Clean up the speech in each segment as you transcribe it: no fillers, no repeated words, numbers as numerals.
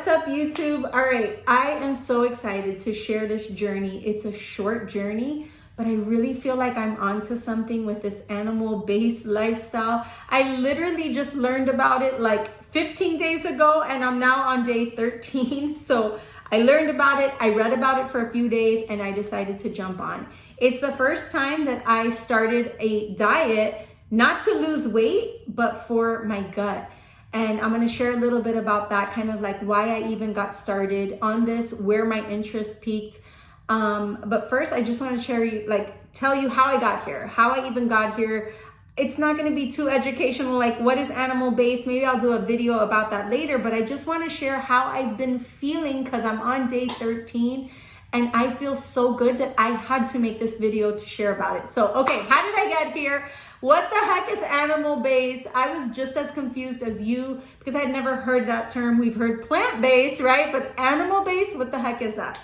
What's up, YouTube? All right, I am so excited to share this journey. It's a short journey, but I really feel like I'm onto something with this animal-based lifestyle. I literally just learned about it like 15 days ago, and I'm now on day 13. So I learned about it, I read about it for a few days, and I decided to jump on. It's the first time that I started a diet, not to lose weight, but for my gut. And I'm gonna share a little bit about that, kind of like why I even got started on this, where my interest peaked. But first, I just wanna tell you how I got here, how I even got here. It's not gonna be too educational, like what is animal-based? Maybe I'll do a video about that later, but I just wanna share how I've been feeling because I'm on day 13 and I feel so good that I had to make this video to share about it. So, okay, how did I get here? What the heck is animal-based? I was just as confused as you because I had never heard that term. We've heard plant-based, right? But animal-based, what the heck is that?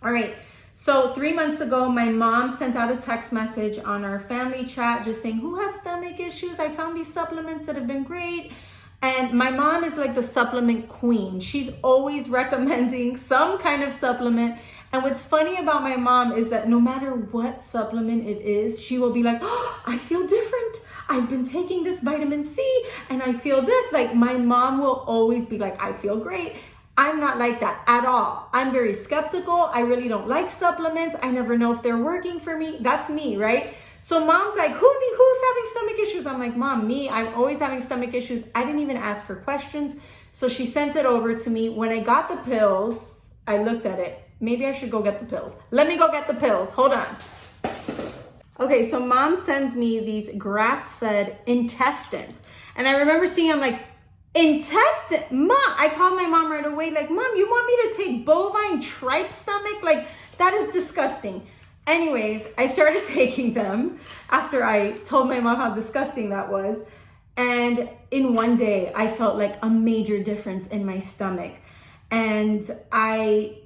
All right, so 3 months ago, my mom sent out a text message on our family chat just saying, who has stomach issues? I found these supplements that have been great. And my mom is like the supplement queen. She's always recommending some kind of supplement. And what's funny about my mom is that no matter what supplement it is, she will be like, oh, I feel different. I've been taking this vitamin C and I feel this. Like my mom will always be like, I feel great. I'm not like that at all. I'm very skeptical. I really don't like supplements. I never know if they're working for me. That's me, right? So mom's like, who's having stomach issues? I'm like, Mom, me, I'm always having stomach issues. I didn't even ask her questions. So she sent it over to me. When I got the pills, I looked at it. Maybe I should go get the pills. Let me go get the pills. Hold on. Okay, so mom sends me these grass-fed intestines. And I remember seeing, I'm like, intestine? Mom, I called my mom right away, like, Mom, you want me to take bovine tripe stomach? Like, that is disgusting. Anyways, I started taking them after I told my mom how disgusting that was. And in one day, I felt like a major difference in my stomach. And I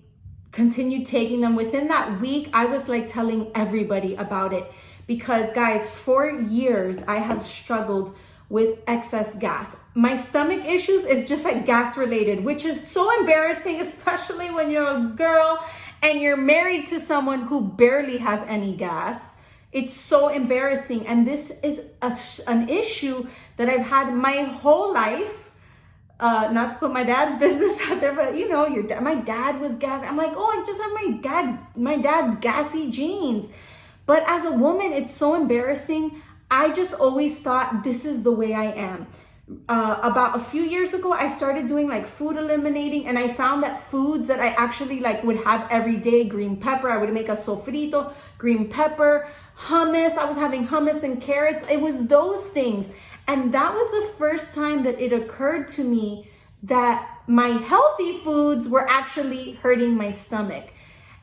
continued taking them. Within that week, I was like telling everybody about it because guys, for years, I have struggled with excess gas. My stomach issues is just like gas related, which is so embarrassing, especially when you're a girl and you're married to someone who barely has any gas. It's so embarrassing. And this is an issue that I've had my whole life. Not to put my dad's business out there, but you know, my dad was gassy. I'm like, oh, I just have my dad's gassy genes. But as a woman, it's so embarrassing. I just always thought this is the way I am. About a few years ago, I started doing like food eliminating, and I found that foods that I actually like would have every day, green pepper, I would make a sofrito, green pepper, hummus. I was having hummus and carrots. It was those things. And that was the first time that it occurred to me that my healthy foods were actually hurting my stomach.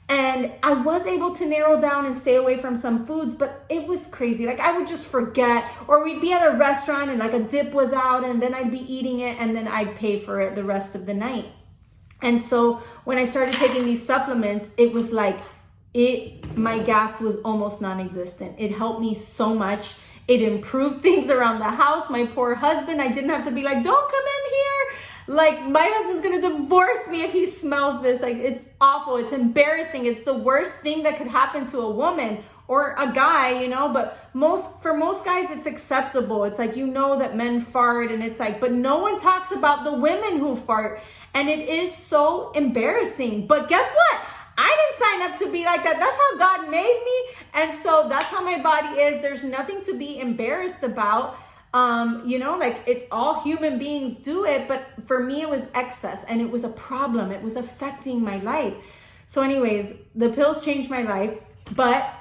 And I was able to narrow down and stay away from some foods, but it was crazy. Like I would just forget, or we'd be at a restaurant and like a dip was out and then I'd be eating it and then I'd pay for it the rest of the night. And so when I started taking these supplements, it was like my gas was almost non-existent. It helped me so much. It improved things around the house. My poor husband, I didn't have to be like, don't come in here. Like my husband's gonna divorce me if he smells this. Like it's awful, it's embarrassing. It's the worst thing that could happen to a woman or a guy, you know, but for most guys, it's acceptable. It's like, you know that men fart and it's like, but no one talks about the women who fart. And it is so embarrassing. But guess what? I didn't sign up to be like that. That's how God made me. And so that's how my body is. There's nothing to be embarrassed about. You know, like all human beings do it. But for me, it was excess and it was a problem. It was affecting my life. So anyways, the pills changed my life. But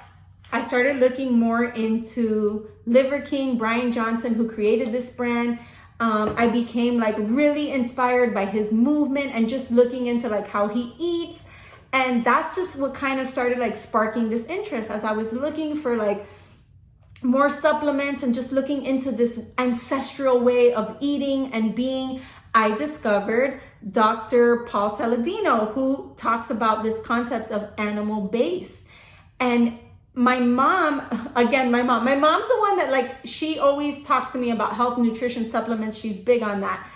I started looking more into Liver King, Brian Johnson, who created this brand. I became like really inspired by his movement and just looking into like how he eats. And that's just what kind of started like sparking this interest as I was looking for like more supplements and just looking into this ancestral way of eating and being. I discovered Dr. Paul Saladino, who talks about this concept of animal-based. And my mom's the one that like, she always talks to me about health, nutrition, supplements. She's big on that.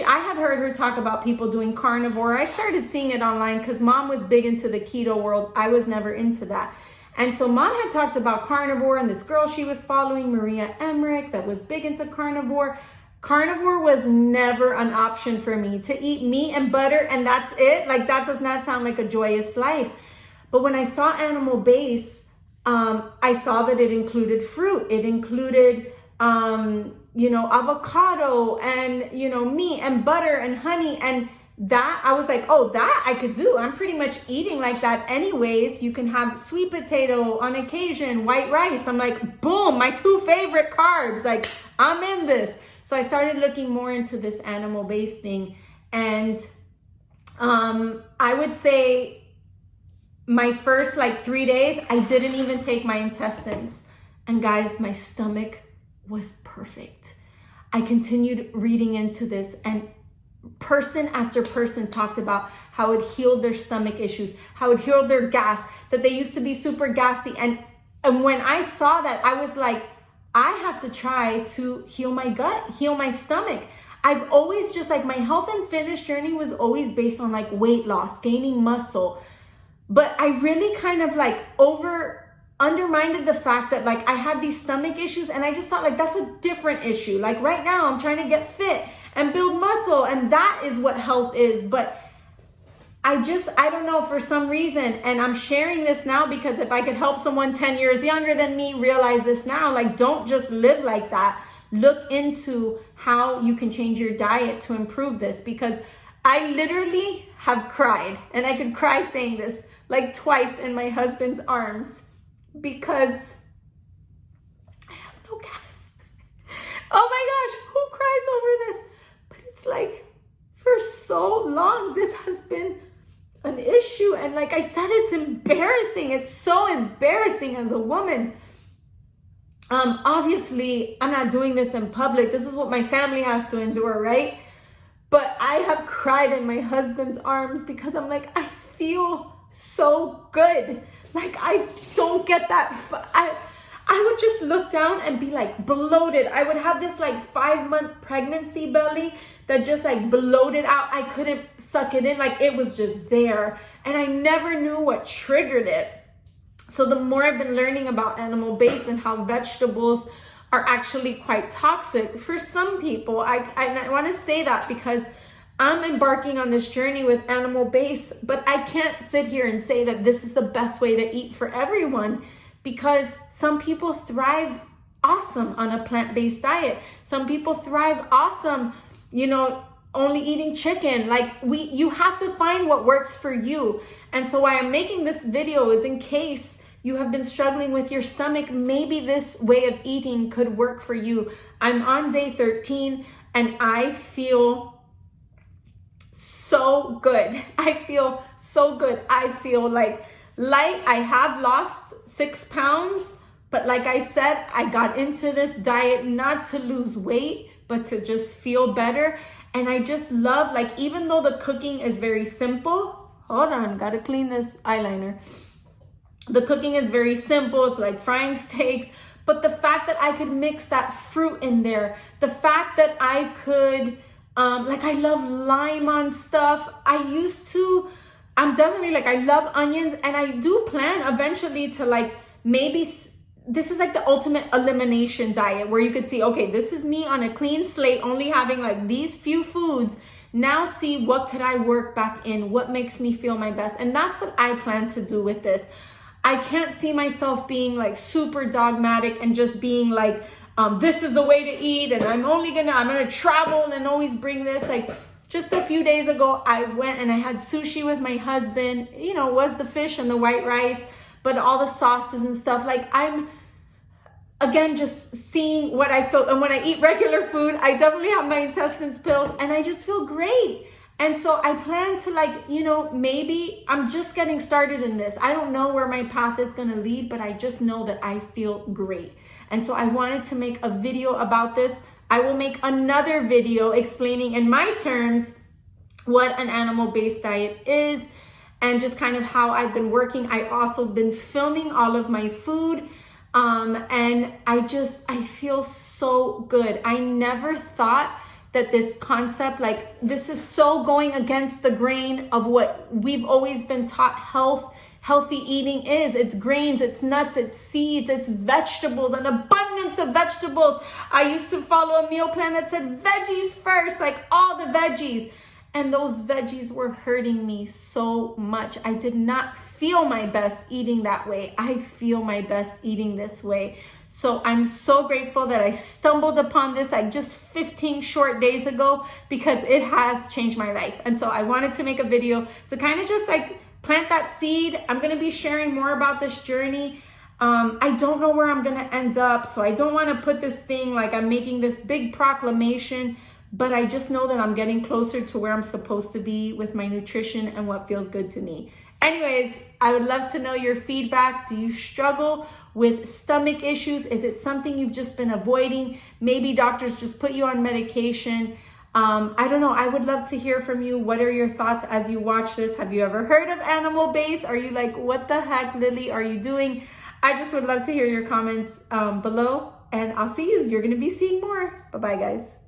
I have heard her talk about people doing carnivore. I started seeing it online because mom was big into the keto world. I was never into that. And so mom had talked about carnivore, and this girl she was following, Maria Emmerich, that was big into carnivore. Carnivore was never an option for me. To eat meat and butter and that's it, like that does not sound like a joyous life. But when I saw animal base, I saw that it included fruit. It included, avocado and, meat and butter and honey. And that, I was like, oh, that I could do. I'm pretty much eating like that anyways. You can have sweet potato on occasion, white rice. I'm like, boom, my 2 favorite carbs. Like, I'm in this. So I started looking more into this animal-based thing. And I would say my first 3 days, I didn't even take my intestines. And guys, my stomach was perfect. I continued reading into this, and person after person talked about how it healed their stomach issues, how it healed their gas, that they used to be super gassy. And when I saw that, I was like, I have to try to heal my gut, heal my stomach. I've always just my health and fitness journey was always based on weight loss, gaining muscle. But I really kind of undermined the fact that I had these stomach issues, and I just thought that's a different issue. Right now I'm trying to get fit and build muscle, and that is what health is. But I don't know, for some reason, and I'm sharing this now because if I could help someone 10 years younger than me realize this now, don't just live like that. Look into how you can change your diet to improve this, because I literally have cried, and I could cry saying this, twice in my husband's arms because I have no gas. Oh my gosh, who cries over this? But it's for so long, this has been an issue. And like I said, it's embarrassing. It's so embarrassing as a woman. Obviously, I'm not doing this in public. This is what my family has to endure, right? But I have cried in my husband's arms because I'm I feel so good. I don't get that. I would just look down and be bloated. I would have this 5-month pregnancy belly that just bloated out. I couldn't suck it in. It was just there. And I never knew what triggered it. So the more I've been learning about animal-based and how vegetables are actually quite toxic for some people, I want to say that because I'm embarking on this journey with animal-based, but I can't sit here and say that this is the best way to eat for everyone, because some people thrive awesome on a plant-based diet. Some people thrive awesome, only eating chicken. You have to find what works for you. And so why I'm making this video is in case you have been struggling with your stomach, maybe this way of eating could work for you. I'm on day 13 and I feel so good. I feel so good. I feel light. I have lost 6 pounds, but like I said, I got into this diet not to lose weight, but to just feel better. And I just love, even though the cooking is very simple, hold on, gotta clean this eyeliner. The cooking is very simple. It's frying steaks, but the fact that I could mix that fruit in there, the fact that I could, I love lime on stuff. I'm definitely I love onions, and I do plan eventually to maybe, this is the ultimate elimination diet where you could see, okay, this is me on a clean slate, only having these few foods. Now see what could I work back in, what makes me feel my best. And that's what I plan to do with this. I can't see myself being super dogmatic and just being this is the way to eat, and I'm gonna travel and always bring this. Just a few days ago, I went and I had sushi with my husband. It was the fish and the white rice, but all the sauces and stuff. I'm, again, just seeing what I feel. And when I eat regular food, I definitely have my intestines pills and I just feel great. And so I plan to maybe I'm just getting started in this. I don't know where my path is going to lead, but I just know that I feel great. And so I wanted to make a video about this. I will make another video explaining in my terms what an animal-based diet is and just kind of how I've been working. I also been filming all of my food. And I feel so good. I never thought that this concept, like this is so going against the grain of what we've always been taught healthy eating is. It's grains, it's nuts, it's seeds, it's vegetables, an abundance of vegetables. I used to follow a meal plan that said veggies first, like all the veggies. And those veggies were hurting me so much. I did not feel my best eating that way. I feel my best eating this way. So I'm so grateful that I stumbled upon this like just 15 short days ago, because it has changed my life. And so I wanted to make a video to kind of just like plant that seed. I'm going to be sharing more about this journey. I don't know where I'm going to end up. So I don't want to put this thing like I'm making this big proclamation, but I just know that I'm getting closer to where I'm supposed to be with my nutrition and what feels good to me. Anyways, I would love to know your feedback. Do you struggle with stomach issues? Is it something you've just been avoiding? Maybe doctors just put you on medication. I don't know. I would love to hear from you. What are your thoughts as you watch this? Have you ever heard of animal-based? Are you like, what the heck, Lily, are you doing? I just would love to hear your comments below, and I'll see you. You're going to be seeing more. Bye-bye, guys.